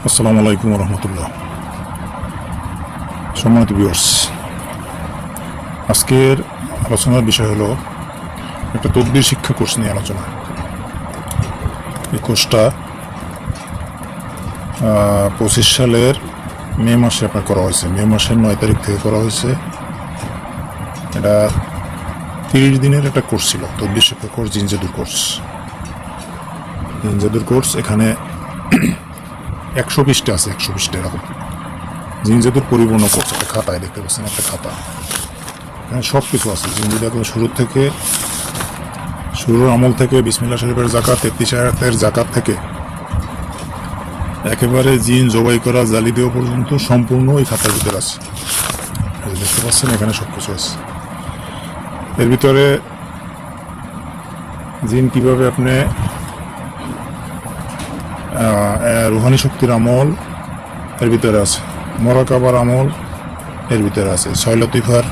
আসসালামু আলাইকুম রহমতুল্লাহ। সম্মানিত ভিউয়ার্স, আজকের আলোচনার বিষয় হলো একটা তদবির শিক্ষা কোর্স নিয়ে আলোচনা। এই কোর্সটা 25 সালের মে মাসে আপনার করা হয়েছে। মে মাসের 9 তারিখ থেকে করা হয়েছে। এটা 30 দিনের একটা কোর্স ছিল, তদবির শিক্ষা কোর্স, জিন জাদুর কোর্স। জিন জাদুর কোর্স এখানে 100 পৃষ্ঠা আছে, 100 পৃষ্ঠা এরকম জিন জাদুর পরিপূর্ণ কোর্স। একটা খাতায় দেখতে পাচ্ছেন, একটা খাতা, এখানে সব কিছু আছে। জিন জাদু এখন শুরুর আমল থেকে বিসমিল্লাহ শরীফের জাকাত, 33 আয়াতের জাকাত থেকে একেবারে জিন জবাই করা, জালি দেওয়া পর্যন্ত সম্পূর্ণ এই খাতার ভিতরে আছে। দেখতে পাচ্ছেন এখানে সব কিছু আছে। এর ভিতরে জিন কিভাবে আপনি রুহানি শক্তির আমল এর ভিতরে আছে, মোরাকাবার আমল এর ভিতরে আছে, ছয় লতিফার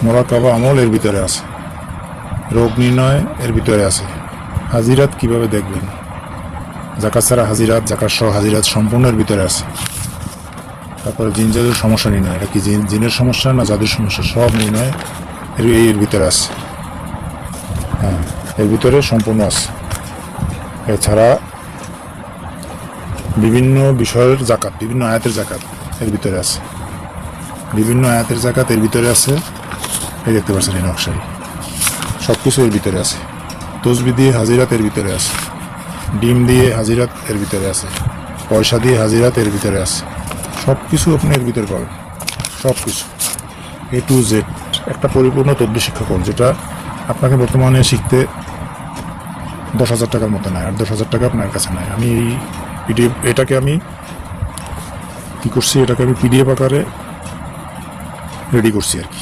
মোরাকাবা আমল এর ভিতরে আছে, রোগ নির্ণয় এর ভিতরে আছে, হাজিরাত কিভাবে দেখবেন, জাকাত ছাড়া হাজিরাত, জাকাত সহ হাজিরাত সম্পূর্ণ এর ভিতরে আছে। তারপরে জিন জাদুর সমস্যা নির্ণয়, এটা কি জিনের সমস্যা না জাদুর সমস্যা, সব নির্ণয় এর ভিতরে আছে। হ্যাঁ, এর ভিতরে সম্পূর্ণ আছে। এছাড়া বিভিন্ন বিষয়ের জাকাত, বিভিন্ন আয়াতের জাকাত এর ভিতরে আছে, বিভিন্ন আয়াতের জাকাত এর ভিতরে আছে। এই দেখতে পাচ্ছেন এই নকশায় সব কিছু এর ভিতরে আছে। তসবি দিয়ে হাজিরাত এর ভিতরে আছে, ডিম দিয়ে হাজিরাত এর ভিতরে আছে, পয়সা দিয়ে হাজিরাত এর ভিতরে আছে। সব কিছু আপনি এর ভিতরে পাবেন, সব কিছু A to Z। একটা পরিপূর্ণ তদবির শিক্ষা কোর্স, যেটা আপনাকে বর্তমানে শিখতে 10,000 টাকার মতো নেয়, আর 10,000 টাকা আপনার কাছে নেয়। আমি এই এটাকে আমি কী করছি, এটাকে আমি পিডিএফ আকারে রেডি করছি আর কি।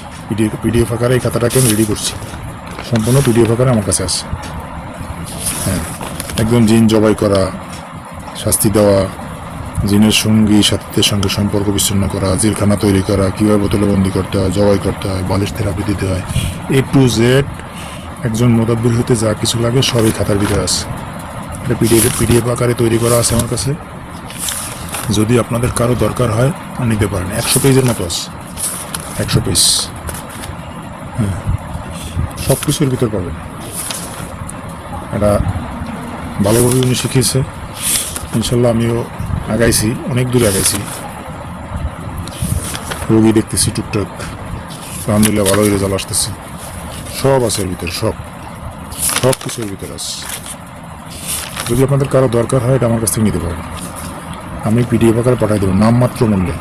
পিডিএফ আকারে এই খাতাটাকে আমি রেডি করছি, সম্পূর্ণ পিডিএফ আকারে আমার কাছে আছে। হ্যাঁ, একদম জিন জবাই করা, শাস্তি দেওয়া, জিনের সঙ্গী সাথীদের সঙ্গে সম্পর্ক বিচ্ছিন্ন করা, জেলখানা তৈরি করা, কীভাবে বোতলে বন্দি করতে হয়, জবাই করতে হয়, বালিশ থেরাপি দিতে হয়, A to Z একজন মোদাব্বির হতে যা কিছু লাগে সব এই খাতার ভিতরে আছে। এটা পিডিএফ আকারে তৈরি করা আছে আমার কাছে। যদি আপনাদের কারো দরকার হয় নিতে পারেন। 100 পেজের মতো আছে, 100 পেজ। হ্যাঁ, সব কিছুর ভিতর পাবেন। এটা ভালোভাবে উনি শিখিয়েছে, ইনশাল্লাহ আমিও আগাইছি, অনেক দূরে আগাইছি, রোগী দেখতেছি টুকটাক, আলহামদুলিল্লাহ ভালোই রেজাল্ট আসতেছে। সব আছে এর ভিতরে, সব কিছুর ভিতরে আছে। যদি আপনাদের কারো দরকার হয় এটা আমার কাছ থেকে নিতে পারেন, আমি পিডিএফ আকারে পাঠিয়ে দেবো নামমাত্র মূল্যে।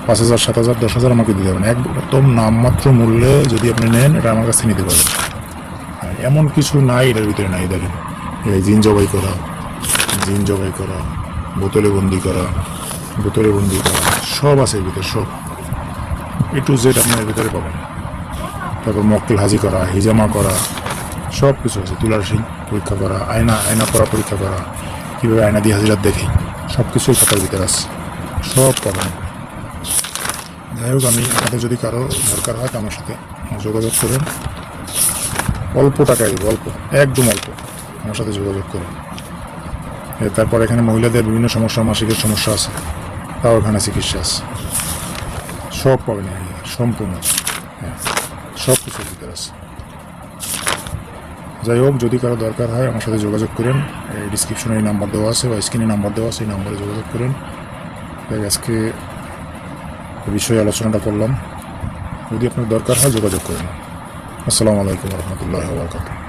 5,000, 7,000, 10,000 আমাকে দিতে পারেন, একদম নামমাত্র মূল্যে যদি আপনি নেন এটা আমার কাছ থেকে নিতে পারেন। এমন কিছু নাই এটার ভিতরে নাই। দেখেন, এই জিন জবাই করা, বোতলে বন্দি করা, সব আছে এর ভিতরে, সব A to Z আপনার এর ভিতরে পাবেন। তারপর মক্কেল হাজি করা, হিজামা করা, সব কিছু আছে। তুলার শিং পরীক্ষা করা, আয়না করা পরীক্ষা করা, কীভাবে আয়না দিয়ে হাজিরাত দেখি, সব কিছুই খাতার ভিতরে আছে, সব পাবেন। যাই হোক, আমি আপনাদের যদি কারো দরকার হয় তো আমার সাথে যোগাযোগ করেন। অল্প টাকায় দেবো, একদম অল্প, আমার সাথে যোগাযোগ করুন। তারপর এখানে মহিলাদের বিভিন্ন সমস্যা, মাসিকের সমস্যা আছে, তাও এখানে চিকিৎসা আছে, সব পাবেন সম্পূর্ণ। হ্যাঁ, সব কিছুর ভিতরে আছে। যাই হোক, যদি কারো দরকার হয় আমার সাথে যোগাযোগ করেন। এই ডিসক্রিপশনে এই নাম্বার দেওয়া আছে বা স্ক্রিনে নাম্বার দেওয়া আছে, এই নাম্বারে যোগাযোগ করেন। আজকে বিষয়ে আলোচনাটা করলাম, যদি আপনার দরকার হয় যোগাযোগ করেন। আসসালামু আলাইকুম রহমতুল্লাহি ওয়া বারাকাতুহু।